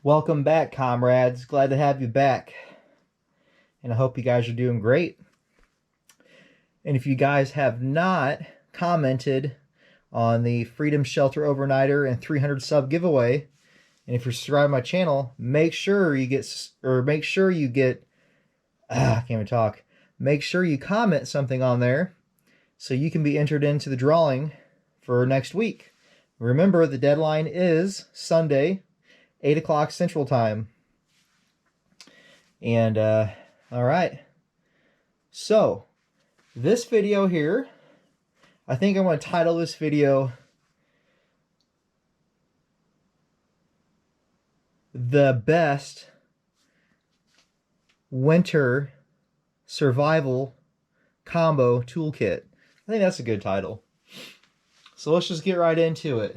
Welcome back, comrades. Glad to have you back. And I hope you guys are doing great. And if you guys have not commented on the Freedom Shelter Overnighter and 300 sub giveaway, and if you're subscribed to my channel, make sure you comment something on there so you can be entered into the drawing for next week. Remember, the deadline is Sunday, 8 o'clock Central Time. And, alright. So, this video here, I think I'm going to title this video The Best Winter Survival Combo Toolkit. I think that's a good title. So let's just get right into it.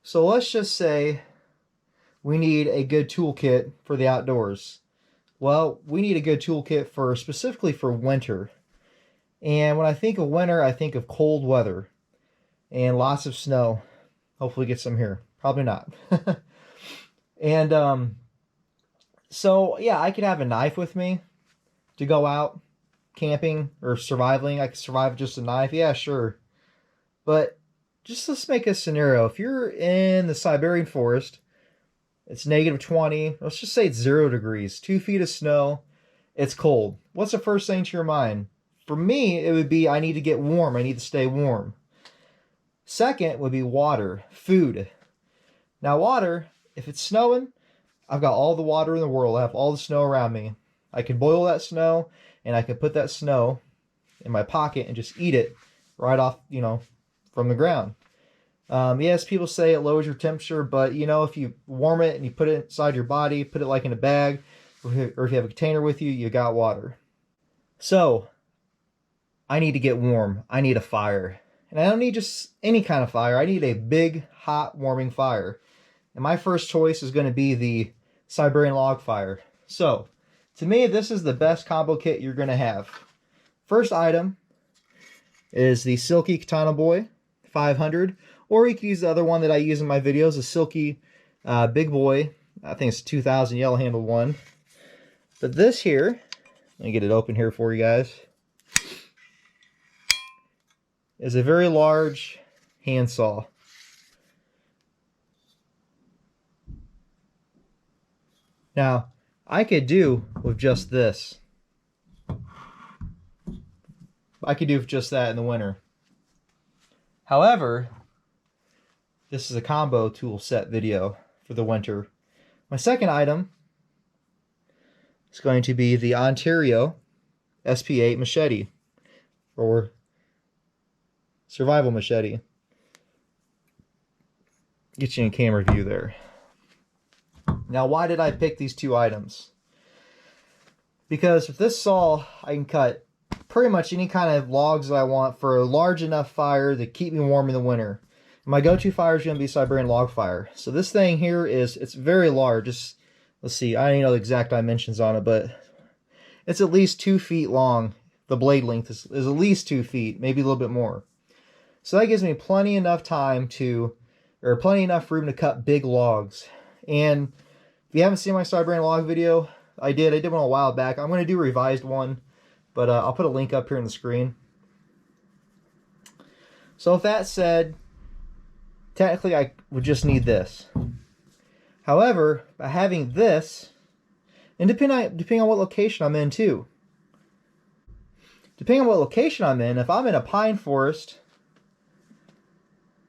So let's just say we need a good toolkit for the outdoors. Well, we need a good toolkit specifically for winter. And when I think of winter, I think of cold weather and lots of snow. Hopefully get some here. Probably not. And so yeah, I could have a knife with me to go out camping or surviving. I could survive with just a knife. Yeah, sure. But just let's make a scenario. If you're in the Siberian forest, it's -20. Let's just say it's 0 degrees, 2 feet of snow. It's cold. What's the first thing to your mind? For me, it would be I need to get warm. I need to stay warm. Second would be water, food. Now water, if it's snowing, I've got all the water in the world. I have all the snow around me. I can boil that snow, and I can put that snow in my pocket and just eat it right off, from the ground. Yes, people say it lowers your temperature, but if you warm it and you put it inside your body, put it like in a bag, or if you have a container with you, you got water. So, I need to get warm. I need a fire. And I don't need just any kind of fire. I need a big, hot, warming fire. And my first choice is going to be the Siberian log fire. So, to me, this is the best combo kit you're going to have. First item is the Silky Katana Boy 500. Or you could use the other one that I use in my videos, the Silky Big Boy. I think it's 2000 yellow handled one. But this here, let me get it open here for you guys, is a very large handsaw. Now, I could do with just this. I could do with just that in the winter. However, this is a combo tool set video for the winter. My second item is going to be the Ontario SP8 machete, or survival machete. Get you in camera view there. Now, why did I pick these two items? Because with this saw, I can cut pretty much any kind of logs that I want for a large enough fire to keep me warm in the winter. My go-to fire is going to be Siberian log fire. So this thing here it's very large. Let's see, I don't know the exact dimensions on it, but it's at least 2 feet long. The blade length is at least 2 feet, maybe a little bit more. So that gives me plenty enough room to cut big logs. And if you haven't seen my Siberian log video, I did one a while back. I'm going to do a revised one, but I'll put a link up here on the screen. So with that said, technically I would just need this. However, by having this, and depending on what location I'm in too. Depending on what location I'm in, if I'm in a pine forest,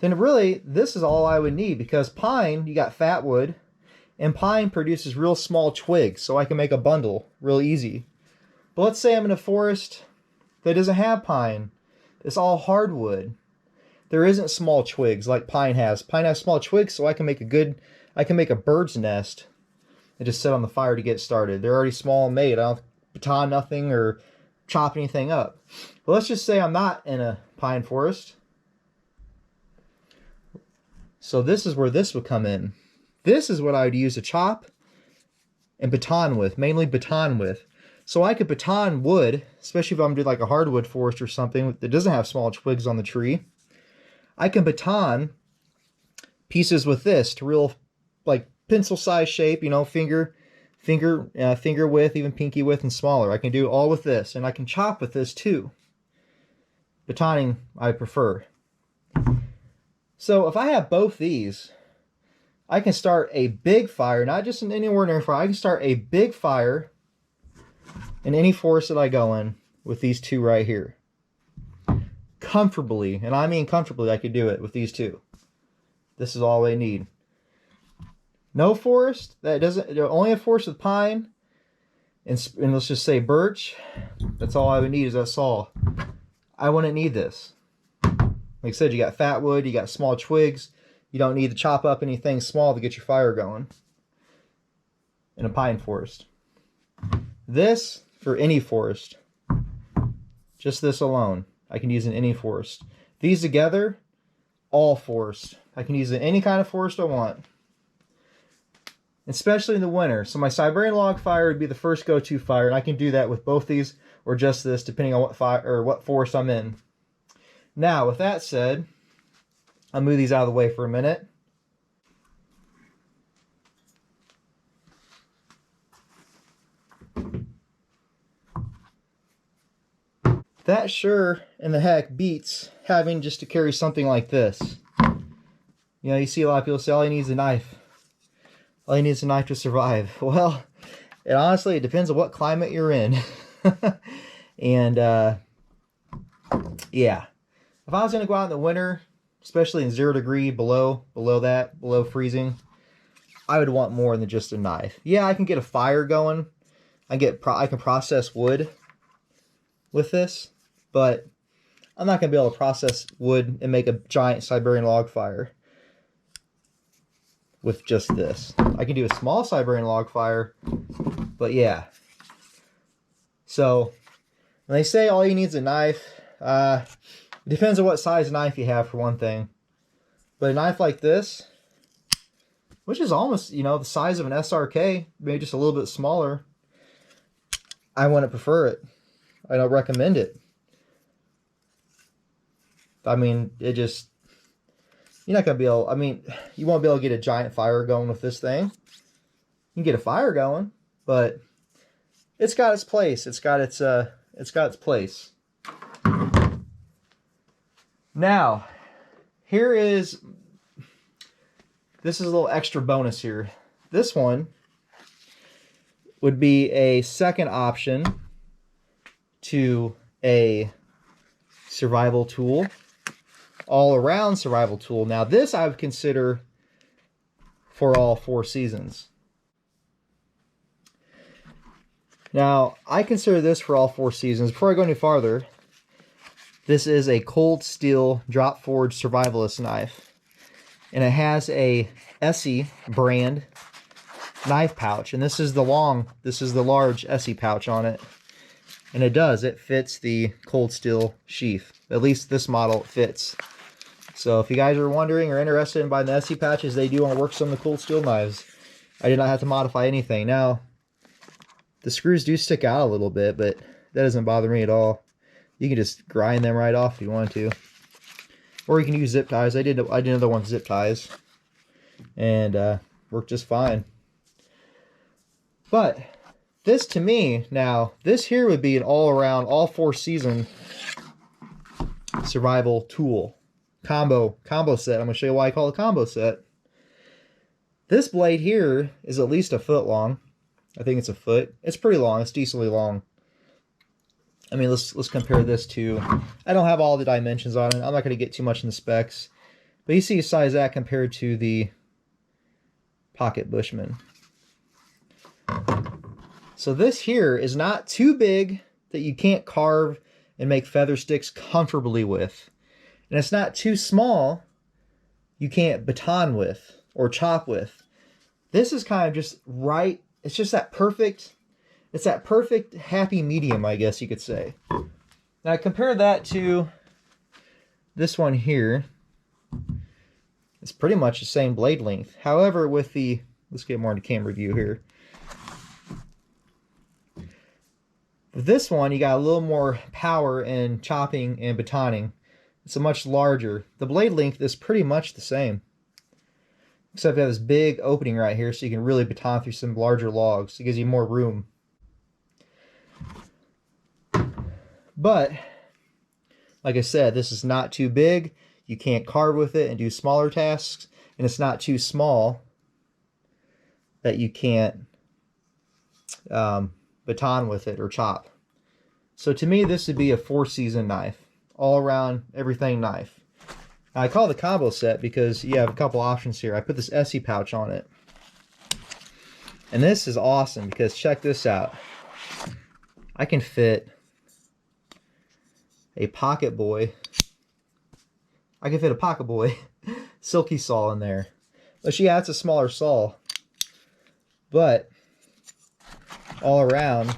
then really this is all I would need, because pine, you got fat wood, and pine produces real small twigs, so I can make a bundle real easy. But let's say I'm in a forest that doesn't have pine. It's all hardwood. There isn't small twigs like pine has. Pine has small twigs, so I can make a bird's nest and just set on the fire to get started. They're already small and made. I don't baton nothing or chop anything up. But let's just say I'm not in a pine forest. So this is where this would come in. This is what I would use to chop and baton with, mainly baton with. So I could baton wood, especially if I'm doing like a hardwood forest or something that doesn't have small twigs on the tree. I can baton pieces with this to real like pencil size shape, you know, finger width, even pinky width and smaller. I can do it all with this, and I can chop with this too. Batoning I prefer. So if I have both these, I can start a big fire, not just an any ordinary fire. I can start a big fire in any forest that I go in with these two right here. Comfortably, and I mean comfortably, I could do it with these two. This is all they need. No forest that doesn't, only a forest with pine and let's just say birch. That's all I would need is that saw. I wouldn't need this. Like I said, you got fat wood, you got small twigs. You don't need to chop up anything small to get your fire going in a pine forest. This for any forest. Just this alone, I can use in any forest. These together, all forest. I can use in any kind of forest I want. Especially in the winter. So my Siberian log fire would be the first go-to fire, and I can do that with both these or just this, depending on what fire or what forest I'm in. Now, with that said, I'll move these out of the way for a minute. That sure in the heck beats having just to carry something like this. You know, you see a lot of people say all he needs is a knife. All he needs is a knife to survive. Well, it honestly, it depends on what climate you're in. And yeah, if I was going to go out in the winter, especially in 0 degree below freezing, I would want more than just a knife. Yeah, I can get a fire going. I can process wood with this, but I'm not going to be able to process wood and make a giant Siberian log fire with just this. I can do a small Siberian log fire, but yeah. So when they say all you need is a knife, it depends on what size knife you have for one thing. But a knife like this, which is almost, you know, the size of an SRK, maybe just a little bit smaller, I wouldn't prefer it. I don't recommend it. I mean, it just, you're not going to be able, I mean, you won't be able to get a giant fire going with this thing. You can get a fire going, but it's got its place. It's got its place. Now, this is a little extra bonus here. This one would be a second option to a survival tool, all-around survival tool. Now this I would consider for all 4 seasons. Now I consider this for all 4 seasons. Before I go any farther, this is a cold steel drop forged survivalist knife, and it has a Esee brand knife pouch, and this is the large Esee pouch on it. And it fits the cold steel sheath. At least this model fits. So if you guys are wondering or interested in buying the Esee patches, they do want to work some of the cold steel knives. I did not have to modify anything. Now, the screws do stick out a little bit, but that doesn't bother me at all. You can just grind them right off if you want to. Or you can use zip ties. I did another one with zip ties. And worked just fine. But this to me, now, this here would be an all-around, all 4 season survival tool. Combo set. I'm going to show you why I call it a combo set. This blade here is at least a foot long. I think it's a foot. It's pretty long. It's decently long. I mean, let's compare this to, I don't have all the dimensions on it. I'm not going to get too much in the specs. But you see the size of that compared to the Pocket Bushman. So this here is not too big that you can't carve and make feather sticks comfortably with. And it's not too small you can't baton with or chop with. This is kind of just right. It's just that perfect, it's that perfect happy medium, I guess you could say. Now compare that to this one here. It's pretty much the same blade length. However, with the, let's get more into camera view here. With this one, you got a little more power in chopping and batoning. It's a much larger. The blade length is pretty much the same, except you have this big opening right here, so you can really baton through some larger logs. It gives you more room. But like I said, this is not too big. You can't carve with it and do smaller tasks, and it's not too small that you can't baton with it or chop. So to me, this would be a 4-season knife, all around everything knife. Now, I call it the combo set because you have a couple options here. I put this Esee pouch on it, and this is awesome because check this out. I can fit a pocket boy. I can fit a pocket boy Silky saw in there. But yeah, it's a smaller saw, but all around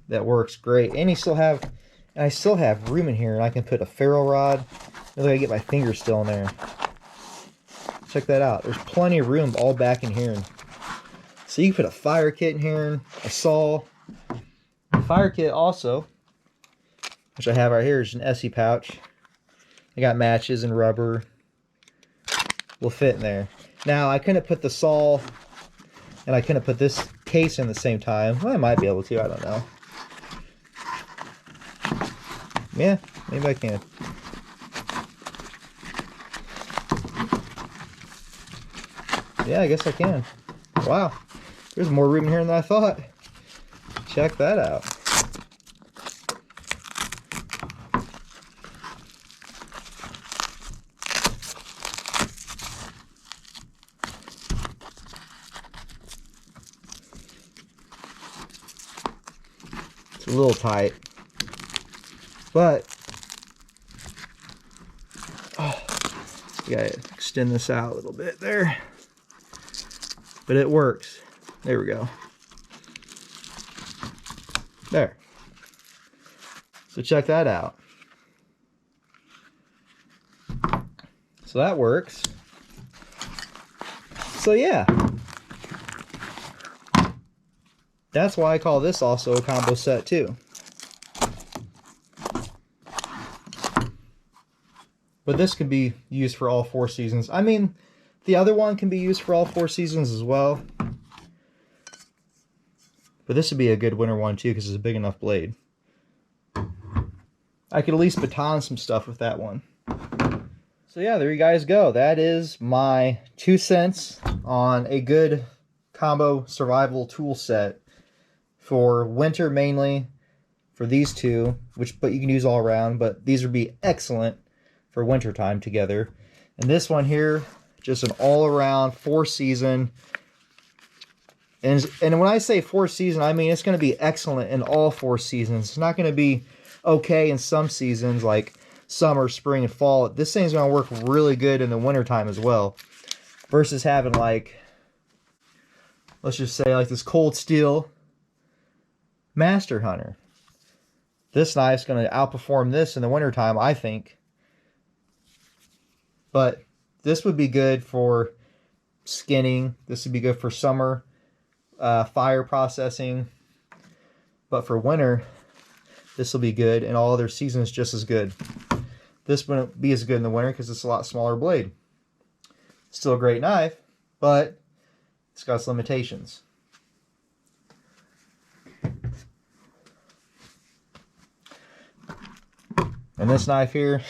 that works great. And I still have room in here, and I can put a ferro rod. Look, I get my finger still in there. Check that out. There's plenty of room all back in here. So you can put a fire kit in here, a saw. The fire kit also, which I have right here, is an Esee pouch. I got matches and rubber. Will fit in there. Now, I couldn't put the saw and I couldn't put this case in the same time. Well, I might be able to, I don't know. Yeah, maybe I can. Yeah, I guess I can. Wow, there's more room in here than I thought. Check that out. It's a little tight, but you gotta extend this out a little bit there. But it works. There we go. There. So check that out. So that works. So yeah. That's why I call this also a combo set too. But this can be used for all 4 seasons. I mean, the other one can be used for all 4 seasons as well. But this would be a good winter one too because it's a big enough blade. I could at least baton some stuff with that one. So yeah, there you guys go. That is my 2 cents on a good combo survival tool set for winter mainly, for these two, but you can use all around, but these would be excellent for winter time together. And this one here, just an all-around 4-season. And when I say 4-season, I mean it's going to be excellent in all 4 seasons. It's not going to be okay in some seasons like summer, spring, and fall. This thing's going to work really good in the winter time as well. Versus having like, let's just say like this cold steel Master Hunter. This knife's going to outperform this in the winter time, I think. But this would be good for skinning. This would be good for summer fire processing. But for winter, this will be good. And all other seasons just as good. This wouldn't be as good in the winter because it's a lot smaller blade. Still a great knife, but it's got its limitations. And this knife here,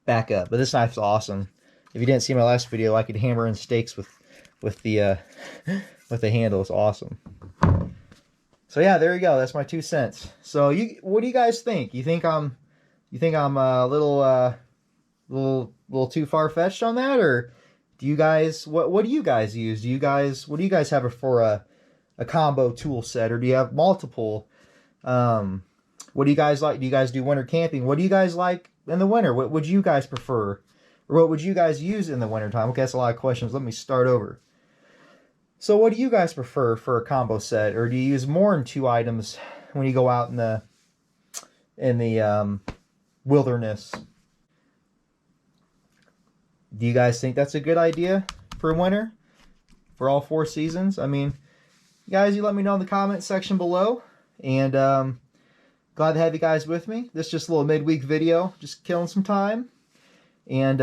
back up. But this knife's awesome. If you didn't see my last video, I could hammer in steaks with the handle. It's awesome. So yeah, there you go. That's my 2 cents. So what do you guys think? You think I'm a little too far-fetched on that, or do you guys what do you guys use? What do you guys have for a combo tool set, or do you have multiple? What do you guys like? Do you guys do winter camping? What do you guys like in the winter? What would you guys prefer? Or what would you guys use in the wintertime? Okay, that's a lot of questions. Let me start over. So what do you guys prefer for a combo set? Or do you use more than 2 items when you go out in the wilderness? Do you guys think that's a good idea for winter? For all 4 seasons? I mean, guys, you let me know in the comment section below. And glad to have you guys with me. This is just a little midweek video, just killing some time. And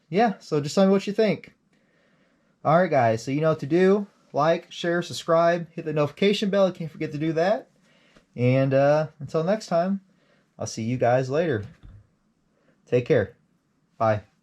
yeah, so just tell me what you think. Alright guys, so you know what to do. Like, share, subscribe, hit the notification bell. Can't forget to do that. And until next time, I'll see you guys later. Take care. Bye.